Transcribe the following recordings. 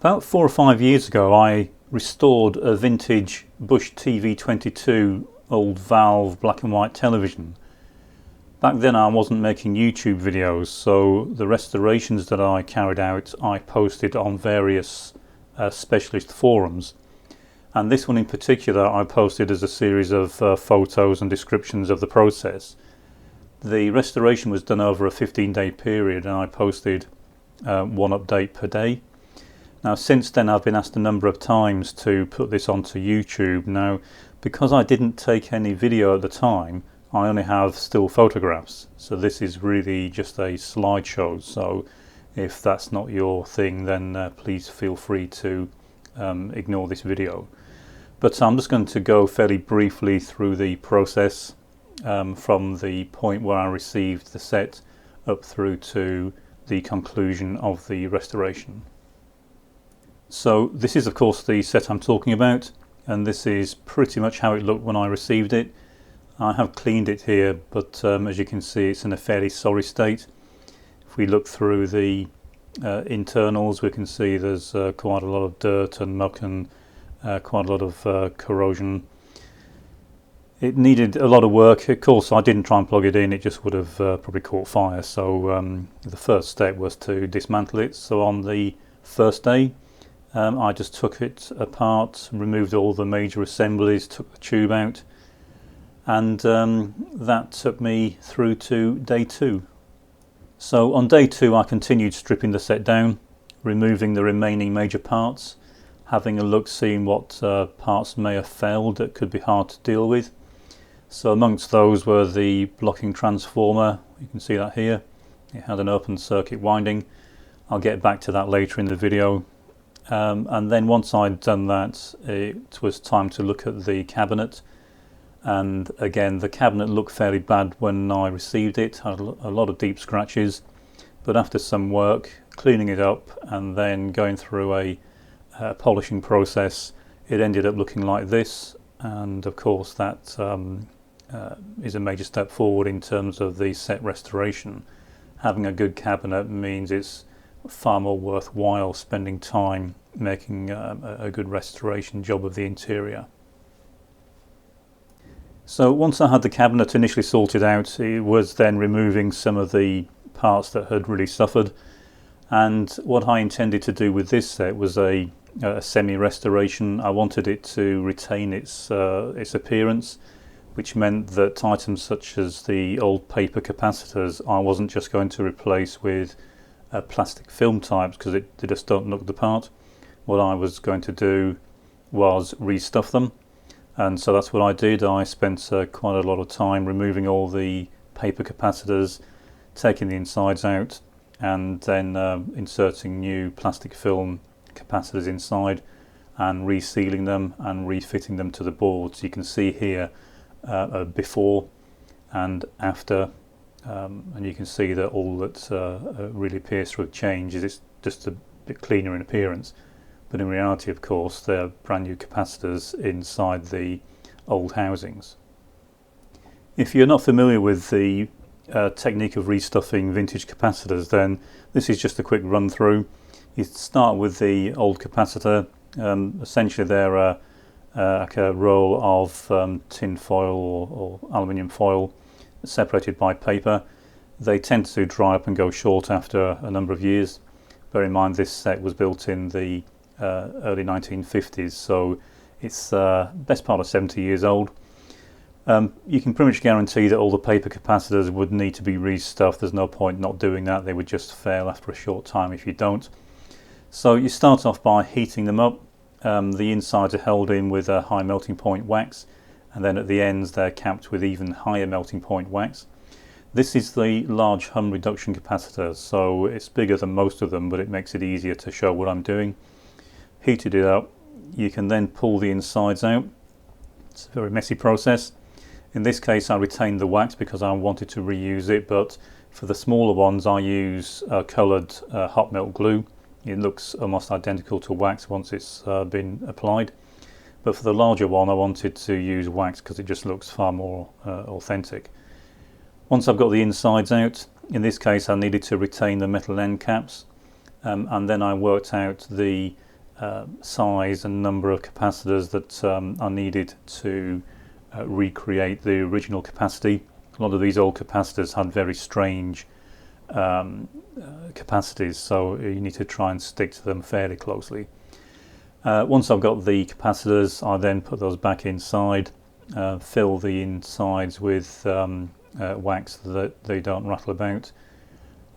About 4 or 5 years ago I restored a vintage Bush TV22 old valve black and white television. Back then I wasn't making YouTube videos, so the restorations that I carried out I posted on various specialist forums, and this one in particular I posted as a series of photos and descriptions of the process. The restoration was done over a 15-day period and I posted one update per day. Now since then I've been asked a number of times to put this onto YouTube. Now because I didn't take any video at the time, I only have still photographs, so this is really just a slideshow, so if that's not your thing then please feel free to ignore this video. But I'm just going to go fairly briefly through the process from the point where I received the set up through to the conclusion of the restoration. So this is of course the set I'm talking about, and this is pretty much how it looked when I received it. I have cleaned it here, but as you can see it's in a fairly sorry state. If we look through the internals we can see there's quite a lot of dirt and muck and quite a lot of corrosion. It needed a lot of work. Of course I didn't try and plug it in, it just would have probably caught fire, so the first step was to dismantle it. So on the first day I just took it apart, removed all the major assemblies, took the tube out, and that took me through to day 2. So on day 2 I continued stripping the set down, removing the remaining major parts, having a look, seeing what parts may have failed that could be hard to deal with. So amongst those were the blocking transformer. You can see that here, it had an open circuit winding. I'll get back to that later in the video. And then once I'd done that, it was time to look at the cabinet, and again the cabinet looked fairly bad when I received it, had a lot of deep scratches, but after some work, cleaning it up and then going through a polishing process, it ended up looking like this. And of course that is a major step forward in terms of the set restoration. Having a good cabinet means it's far more worthwhile spending time making a good restoration job of the interior. So once I had the cabinet initially sorted out, it was then removing some of the parts that had really suffered, and what I intended to do with this set was a semi-restoration. I wanted it to retain its appearance, which meant that items such as the old paper capacitors I wasn't just going to replace with plastic film types because they just don't look the part. What I was going to do was restuff them, and so that's what I did. I spent quite a lot of time removing all the paper capacitors, taking the insides out, and then inserting new plastic film capacitors inside and resealing them and refitting them to the boards. You can see here a before and after. And you can see that all that really appears to have changed is it's just a bit cleaner in appearance, but in reality of course they're brand new capacitors inside the old housings. If you're not familiar with the technique of restuffing vintage capacitors, then this is just a quick run through. You start with the old capacitor. Essentially they're like a roll of tin foil or aluminium foil separated by paper. They tend to dry up and go short after a number of years. Bear in mind this set was built in the early 1950s, so it's best part of 70 years old. You can pretty much guarantee that all the paper capacitors would need to be restuffed. There's no point not doing that, they would just fail after a short time if you don't. So you start off by heating them up. The insides are held in with a high melting point wax, and then at the ends they're capped with even higher melting point wax. This is the large hum reduction capacitor, so it's bigger than most of them, but it makes it easier to show what I'm doing. Heated it up, you can then pull the insides out. It's a very messy process. In this case I retained the wax because I wanted to reuse it, but for the smaller ones I use coloured hot melt glue. It looks almost identical to wax once it's been applied. But for the larger one I wanted to use wax because it just looks far more authentic. Once I've got the insides out, in this case I needed to retain the metal end caps, and then I worked out the size and number of capacitors that are needed to recreate the original capacity. A lot of these old capacitors had very strange capacities, so you need to try and stick to them fairly closely. Once I've got the capacitors, I then put those back inside, fill the insides with wax so that they don't rattle about,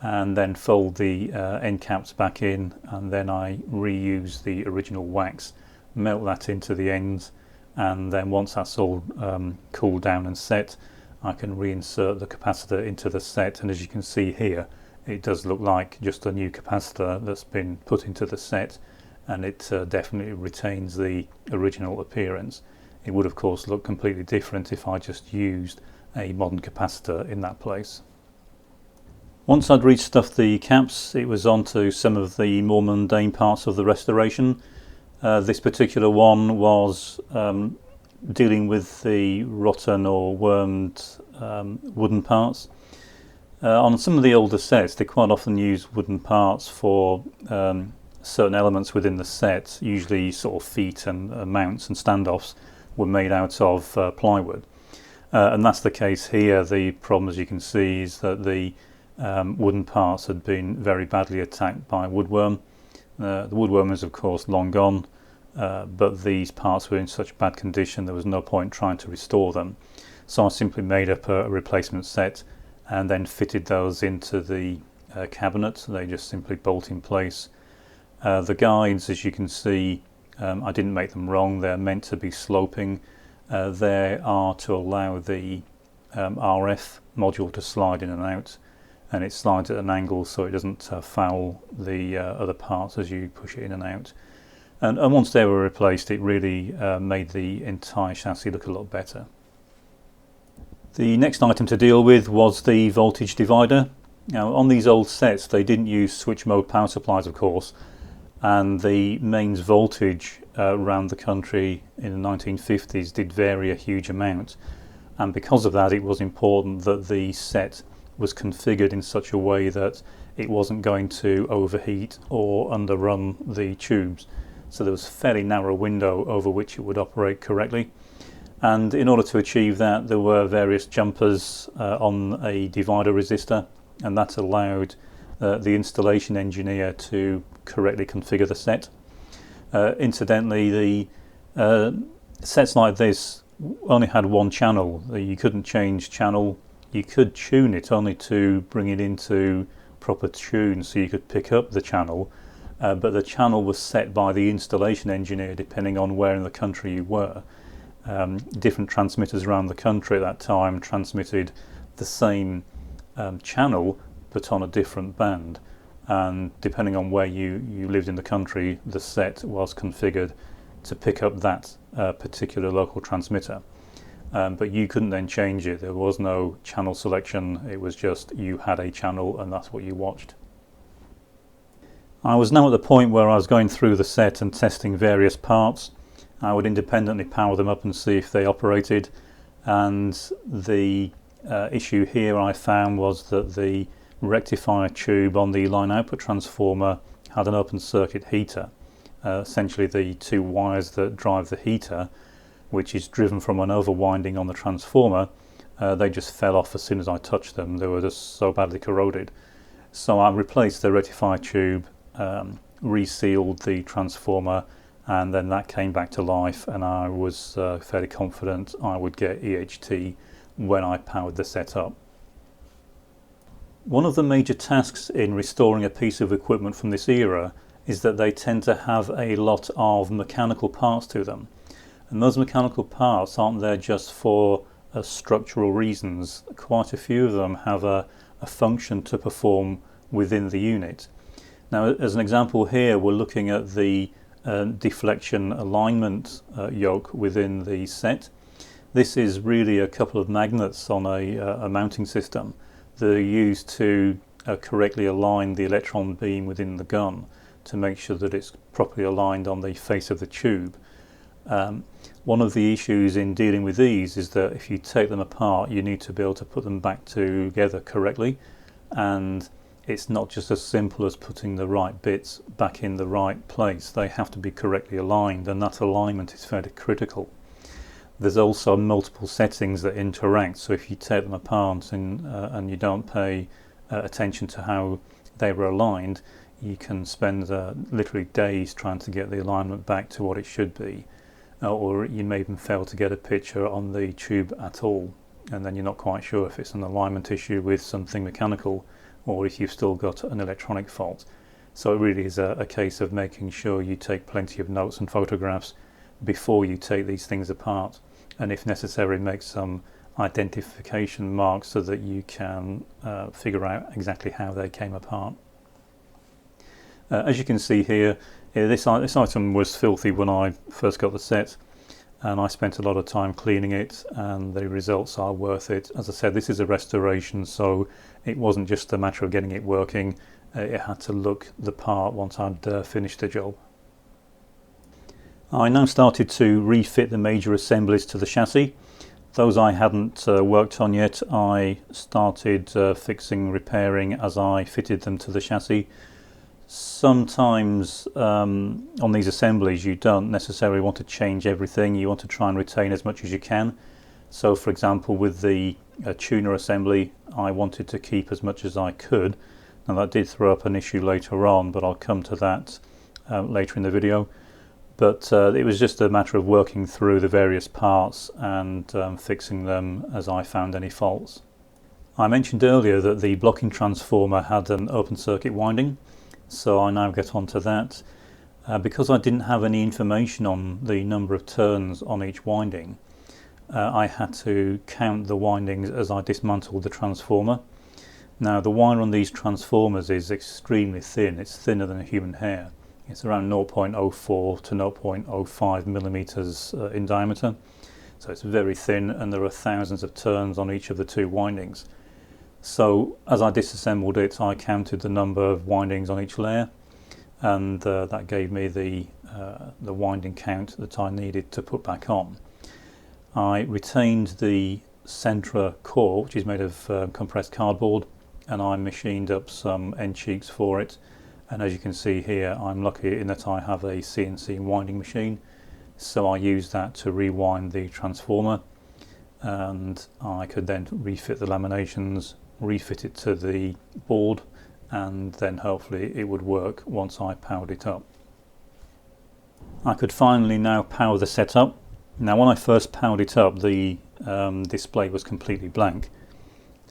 and then fold the end caps back in, and then I reuse the original wax, melt that into the ends, and then once that's all cooled down and set, I can reinsert the capacitor into the set, and as you can see here, it does look like just a new capacitor that's been put into the set, and it definitely retains the original appearance. It would of course look completely different if I just used a modern capacitor in that place. Once I'd restuffed the caps, it was on to some of the more mundane parts of the restoration. This particular one was dealing with the rotten or wormed wooden parts. On some of the older sets, they quite often use wooden parts for certain elements within the set. Usually sort of feet and mounts and standoffs were made out of plywood. And that's the case here. The problem, as you can see, is that the wooden parts had been very badly attacked by woodworm. The woodworm is of course long gone, but these parts were in such bad condition there was no point trying to restore them. So I simply made up a replacement set and then fitted those into the cabinet. They just simply bolt in place. The guides, as you can see, I didn't make them wrong. They're meant to be sloping. They are to allow the RF module to slide in and out, and it slides at an angle so it doesn't foul the other parts as you push it in and out. And once they were replaced, it really made the entire chassis look a lot better. The next item to deal with was the voltage divider. Now, on these old sets, they didn't use switch mode power supplies, of course, and the mains voltage around the country in the 1950s did vary a huge amount, and because of that it was important that the set was configured in such a way that it wasn't going to overheat or underrun the tubes. So there was a fairly narrow window over which it would operate correctly, and in order to achieve that there were various jumpers on a divider resistor, and that allowed the installation engineer to correctly configure the set. Incidentally, the sets like this only had one channel. You couldn't change channel. You could tune it only to bring it into proper tune so you could pick up the channel, but the channel was set by the installation engineer depending on where in the country you were. Different transmitters around the country at that time transmitted the same channel but on a different band, and depending on where you lived in the country, the set was configured to pick up that particular local transmitter. But you couldn't then change it. There was no channel selection. It was just you had a channel and that's what you watched. I was now at the point where I was going through the set and testing various parts. I would independently power them up and see if they operated, and the issue here I found was that the rectifier tube on the line output transformer had an open circuit heater. Essentially the two wires that drive the heater, which is driven from an overwinding on the transformer, they just fell off as soon as I touched them. They were just so badly corroded. So I replaced the rectifier tube, resealed the transformer, and then that came back to life, and I was fairly confident I would get EHT when I powered the set up. One of the major tasks in restoring a piece of equipment from this era is that they tend to have a lot of mechanical parts to them. And those mechanical parts aren't there just for structural reasons. Quite a few of them have a function to perform within the unit. Now, as an example here, we're looking at the deflection alignment yoke within the set. This is really a couple of magnets on a mounting system that are used to correctly align the electron beam within the gun to make sure that it's properly aligned on the face of the tube. One of the issues in dealing with these is that if you take them apart, you need to be able to put them back together correctly, and it's not just as simple as putting the right bits back in the right place. They have to be correctly aligned, and that alignment is fairly critical. There's also multiple settings that interact, so if you take them apart and you don't pay attention to how they were aligned, you can spend literally days trying to get the alignment back to what it should be, or you may even fail to get a picture on the tube at all, and then you're not quite sure if it's an alignment issue with something mechanical or if you've still got an electronic fault. So it really is a case of making sure you take plenty of notes and photographs before you take these things apart, and if necessary make some identification marks so that you can figure out exactly how they came apart. As you can see here, this item was filthy when I first got the set, and I spent a lot of time cleaning it, and the results are worth it. As I said, this is a restoration, so it wasn't just a matter of getting it working, it had to look the part once I'd finished the job. I now started to refit the major assemblies to the chassis. Those I hadn't worked on yet, I started fixing, repairing as I fitted them to the chassis. Sometimes on these assemblies you don't necessarily want to change everything, you want to try and retain as much as you can. So for example, with the tuner assembly, I wanted to keep as much as I could. Now that did throw up an issue later on, but I'll come to that later in the video. But it was just a matter of working through the various parts and fixing them as I found any faults. I mentioned earlier that the blocking transformer had an open circuit winding, so I now get on to that. Because I didn't have any information on the number of turns on each winding, I had to count the windings as I dismantled the transformer. Now the wire on these transformers is extremely thin, it's thinner than a human hair. It's around 0.04 to 0.05 millimeters in diameter, so it's very thin, and there are thousands of turns on each of the two windings. So as I disassembled it, I counted the number of windings on each layer, and that gave me the winding count that I needed to put back on. I retained the Centra core, which is made of compressed cardboard, and I machined up some end cheeks for it. And as you can see here, I'm lucky in that I have a CNC winding machine, so I used that to rewind the transformer, and I could then refit the laminations, refit it to the board, and then hopefully it would work once I powered it up. I could finally now power the set up. Now when I first powered it up, the display was completely blank,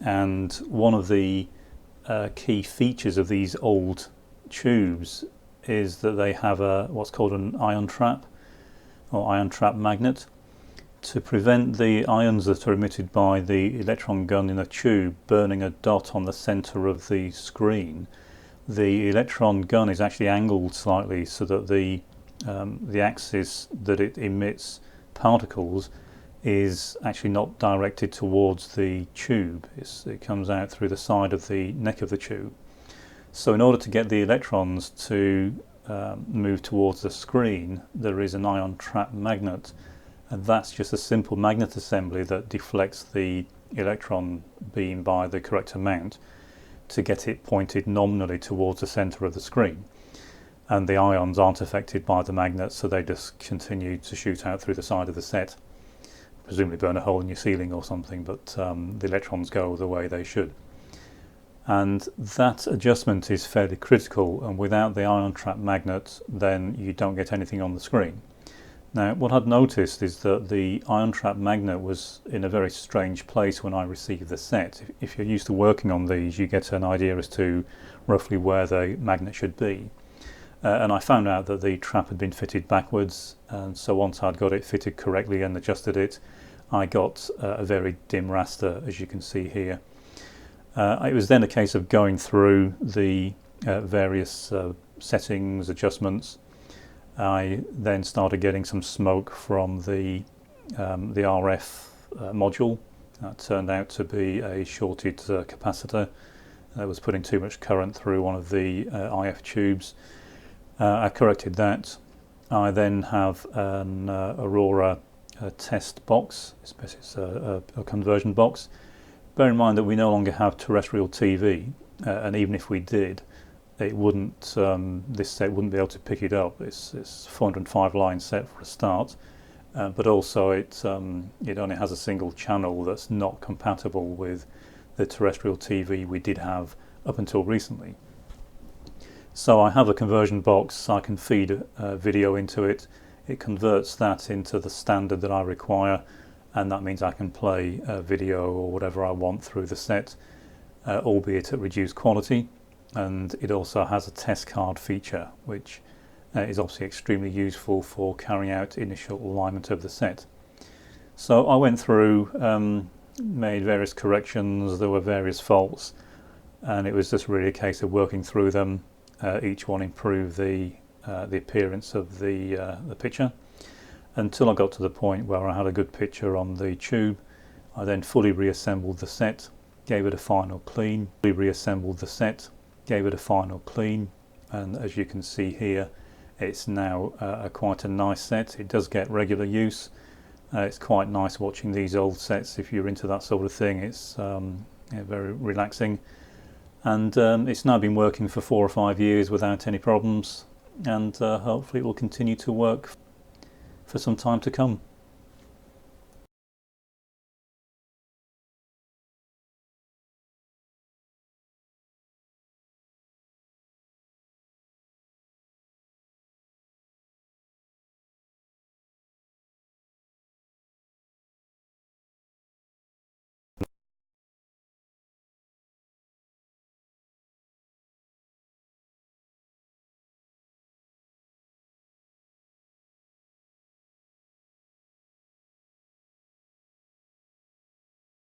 and one of the key features of these old tubes is that they have what's called an ion trap or ion trap magnet. To prevent the ions that are emitted by the electron gun in a tube burning a dot on the center of the screen, the electron gun is actually angled slightly so that the axis that it emits particles is actually not directed towards the tube. It comes out through the side of the neck of the tube. So in order to get the electrons to move towards the screen, there is an ion trap magnet, and that's just a simple magnet assembly that deflects the electron beam by the correct amount to get it pointed nominally towards the center of the screen. And the ions aren't affected by the magnet, so they just continue to shoot out through the side of the set, presumably burn a hole in your ceiling or something, but the electrons go the way they should. And that adjustment is fairly critical, and without the ion trap magnet then you don't get anything on the screen. Now what I'd noticed is that the ion trap magnet was in a very strange place when I received the set. If you're used to working on these, you get an idea as to roughly where the magnet should be. And I found out that the trap had been fitted backwards, and so once I'd got it fitted correctly and adjusted it, I got a very dim raster, as you can see here. It was then a case of going through the various settings, adjustments. I then started getting some smoke from the RF module. That turned out to be a shorted capacitor that was putting too much current through one of the IF tubes. I corrected that. I then have an Aurora test box. It's a conversion box. Bear in mind that we no longer have terrestrial TV, and even if we did, it wouldn't. This set wouldn't be able to pick it up. It's 405 line set for a start, but also it only has a single channel that's not compatible with the terrestrial TV we did have up until recently. So I have a conversion box. I can feed video into it. It converts that into the standard that I require, and that means I can play video or whatever I want through the set, albeit at reduced quality. And it also has a test card feature, which is obviously extremely useful for carrying out initial alignment of the set. So I went through, made various corrections. There were various faults, and it was just really a case of working through them. Each one improved the appearance of the picture, until I got to the point where I had a good picture on the tube. I then fully reassembled the set, gave it a final clean, and as you can see here, it's now quite a nice set. It does get regular use. It's quite nice watching these old sets. If you're into that sort of thing, it's very relaxing. And it's now been working for 4 or 5 years without any problems, and hopefully it will continue to work for some time to come.